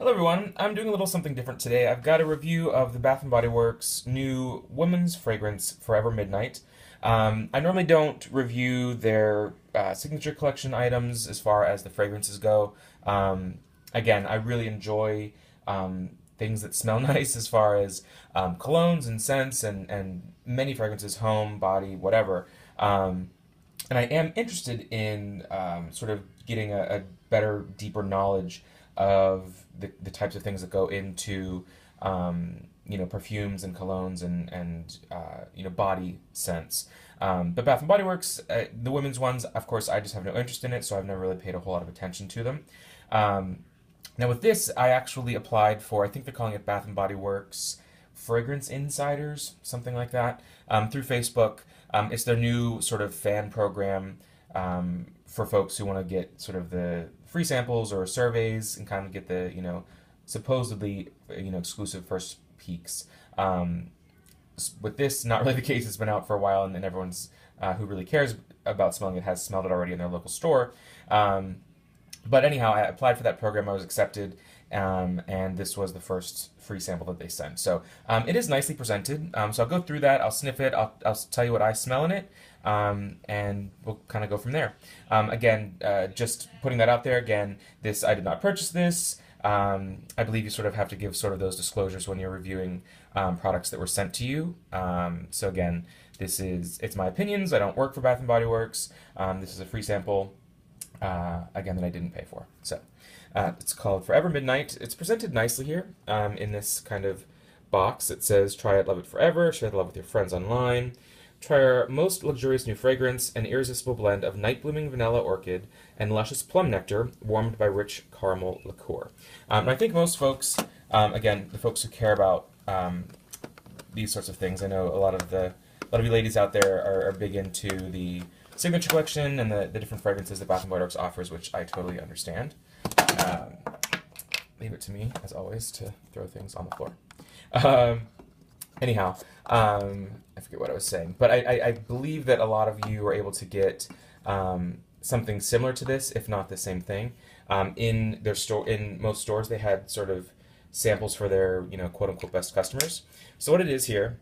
Hello everyone, I'm doing a little something different today. I've got a review of the Bath & Body Works new women's fragrance, Forever Midnight. I normally don't review their signature collection items as far as the fragrances go. Again, I really enjoy things that smell nice as far as colognes and scents and many fragrances, home, body, whatever. And I am interested in sort of getting a better, deeper knowledge of the types of things that go into perfumes and colognes and body scents. But Bath and Body Works, the women's ones, of course, I just have no interest in it, so I've never really paid a whole lot of attention to them. Now with this, I actually applied for, I think they're calling it Bath and Body Works Fragrance Insiders, something like that, through Facebook. It's their new sort of fan program for folks who want to get sort of the free samples or surveys and kind of get the, supposedly, exclusive first peeks. With this, not really the case. It's been out for a while, and then everyone's who really cares about smelling it has smelled it already in their local store. But anyhow, I applied for that program. I was accepted, and this was the first free sample that they sent. So it is nicely presented. So I'll go through that. I'll sniff it. I'll tell you what I smell in it, and we'll kind of go from there. Again, just putting that out there. Again, I did not purchase this. I believe you sort of have to give sort of those disclosures when you're reviewing products that were sent to you. So again, it's my opinions. I don't work for Bath and Body Works. This is a free sample. Again, that I didn't pay for. So it's called Forever Midnight. It's presented nicely here in this kind of box. It says, try it, love it forever, share the love with your friends online. Try our most luxurious new fragrance, an irresistible blend of night-blooming vanilla orchid and luscious plum nectar warmed by rich caramel liqueur. And I think most folks, again, the folks who care about these sorts of things, I know a lot of you ladies out there are big into the signature collection and the different fragrances that Bath & Body Works offers, which I totally understand. Leave it to me, as always, to throw things on the floor. Anyhow, I forget what I was saying, but I believe that a lot of you are able to get something similar to this, if not the same thing. In their store, in most stores, they had sort of samples for their, quote unquote best customers. So what it is here,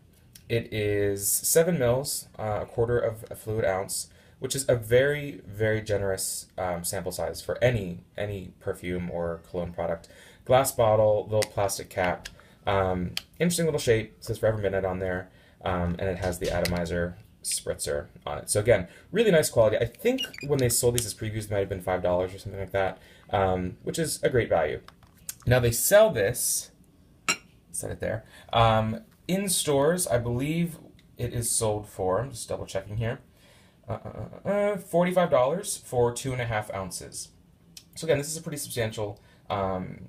it is 7 mils, a quarter of a fluid ounce, which is a very, very generous sample size for any perfume or cologne product. Glass bottle, little plastic cap. Interesting little shape. It says Forever Midnight on there, and it has the atomizer spritzer on it. So again, really nice quality. I think when they sold these as previews, it might have been $5 or something like that, which is a great value. Now they sell this, set it there, in stores. I believe it is sold for, I'm just double checking here, $45 for 2.5 ounces. So again, this is a pretty substantial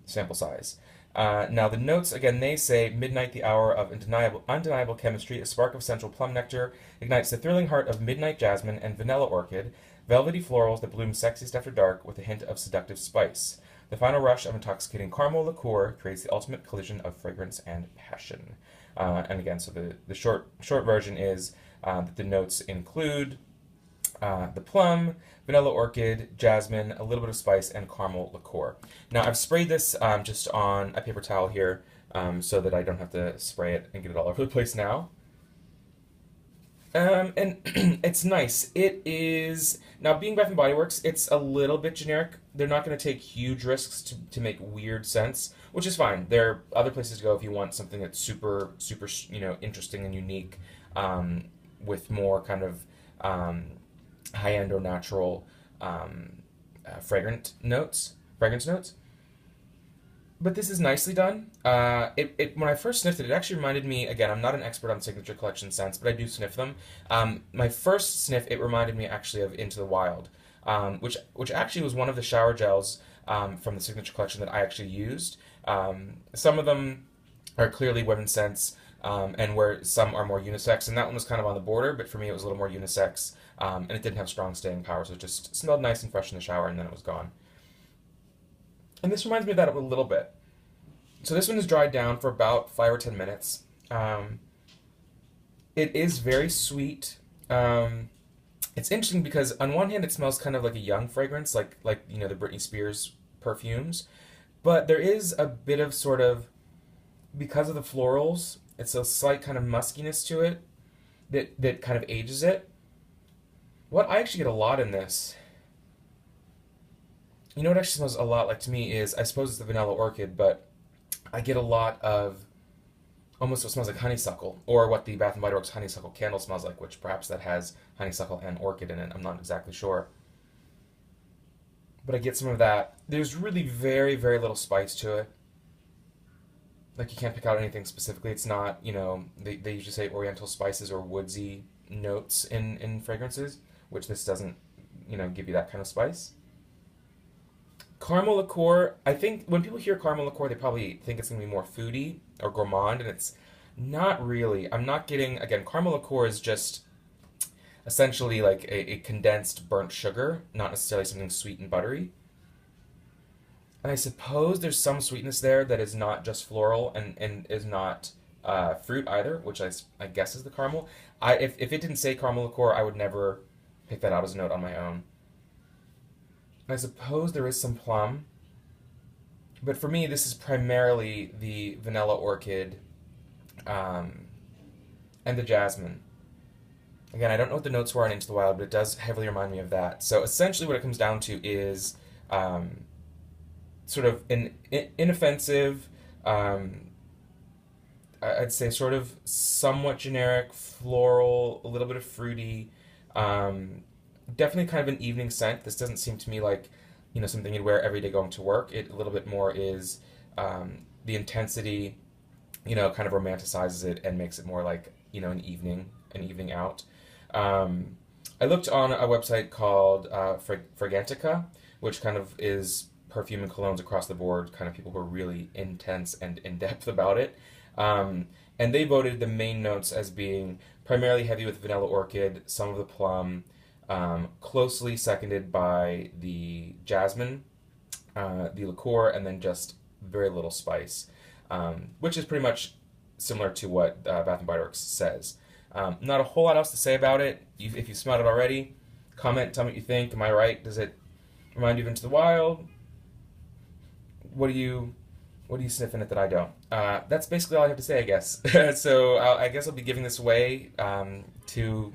sample size. Now the notes, again, they say, midnight, the hour of undeniable chemistry, a spark of central plum nectar ignites the thrilling heart of midnight jasmine and vanilla orchid, velvety florals that bloom sexiest after dark with a hint of seductive spice. The final rush of intoxicating caramel liqueur creates the ultimate collision of fragrance and passion. And again, so the short version is that the notes include the plum, vanilla orchid, jasmine, a little bit of spice, and caramel liqueur. Now I've sprayed this just on a paper towel here so that I don't have to spray it and get it all over the place now. And it's nice. It is, now being Bath & Body Works, it's a little bit generic. They're not going to take huge risks to make weird scents, which is fine. There are other places to go if you want something that's super, interesting and unique, with more kind of high-end or natural fragrance notes. But this is nicely done. When I first sniffed it, it actually reminded me, again, I'm not an expert on signature collection scents, but I do sniff them. My first sniff, it reminded me actually of Into the Wild, which actually was one of the shower gels from the signature collection that I actually used. Some of them are clearly women's scents, and where some are more unisex, and that one was kind of on the border, but for me it was a little more unisex, and it didn't have strong staying power, so it just smelled nice and fresh in the shower, and then it was gone. And this reminds me of that a little bit. So this one is dried down for about 5 or 10 minutes. It is very sweet. It's interesting because on one hand it smells kind of like a young fragrance, like the Britney Spears perfumes. But there is a bit of sort of, because of the florals, it's a slight kind of muskiness to it that kind of ages it. What I actually get a lot in this, you know what actually smells a lot like to me is, I suppose it's the vanilla orchid, but I get a lot of almost what smells like honeysuckle, or what the Bath and Body Works honeysuckle candle smells like, which perhaps that has honeysuckle and orchid in it. I'm not exactly sure. But I get some of that. There's really very, very little spice to it. Like, you can't pick out anything specifically. It's not, they usually say oriental spices or woodsy notes in fragrances, which this doesn't, give you that kind of spice. Caramel liqueur, I think when people hear caramel liqueur, they probably think it's going to be more foodie or gourmand, and it's not really. I'm not getting, again, caramel liqueur is just essentially like a condensed burnt sugar, not necessarily something sweet and buttery. And I suppose there's some sweetness there that is not just floral and is not fruit either, which I guess is the caramel. If it didn't say caramel liqueur, I would never pick that out as a note on my own. I suppose there is some plum, but for me, this is primarily the vanilla orchid and the jasmine. Again, I don't know what the notes were on Into the Wild, but it does heavily remind me of that. So essentially what it comes down to is sort of an inoffensive, I'd say sort of somewhat generic, floral, a little bit of fruity, definitely kind of an evening scent. This doesn't seem to me like, something you'd wear every day going to work. It a little bit more is the intensity, kind of romanticizes it and makes it more like, an evening out. I looked on a website called Fragrantica, which kind of is perfume and colognes across the board, kind of people who are really intense and in-depth about it. And they voted the main notes as being primarily heavy with vanilla orchid, some of the plum, closely seconded by the jasmine, the liqueur, and then just very little spice, which is pretty much similar to what Bath and Body Works says. Not a whole lot else to say about it. If you smelled it already, comment, tell me what you think. Am I right? Does it remind you of Into the Wild? What do you sniff in it that I don't? That's basically all I have to say, I guess. So I guess I'll be giving this away to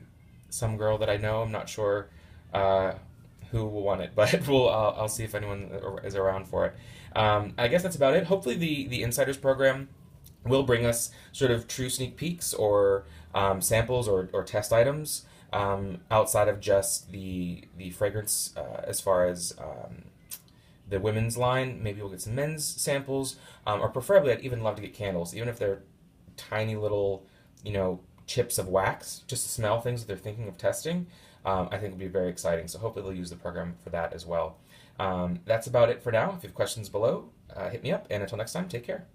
some girl that I know. I'm not sure who will want it, but I'll see if anyone is around for it. I guess that's about it. Hopefully the Insiders program will bring us sort of true sneak peeks or samples or test items outside of just the fragrance as far as the women's line. Maybe we'll get some men's samples, or preferably I'd even love to get candles, even if they're tiny little, chips of wax, just to smell things that they're thinking of testing. I think would be very exciting. So hopefully they'll use the program for that as well. That's about it for now. If you have questions below, hit me up, and until next time, take care.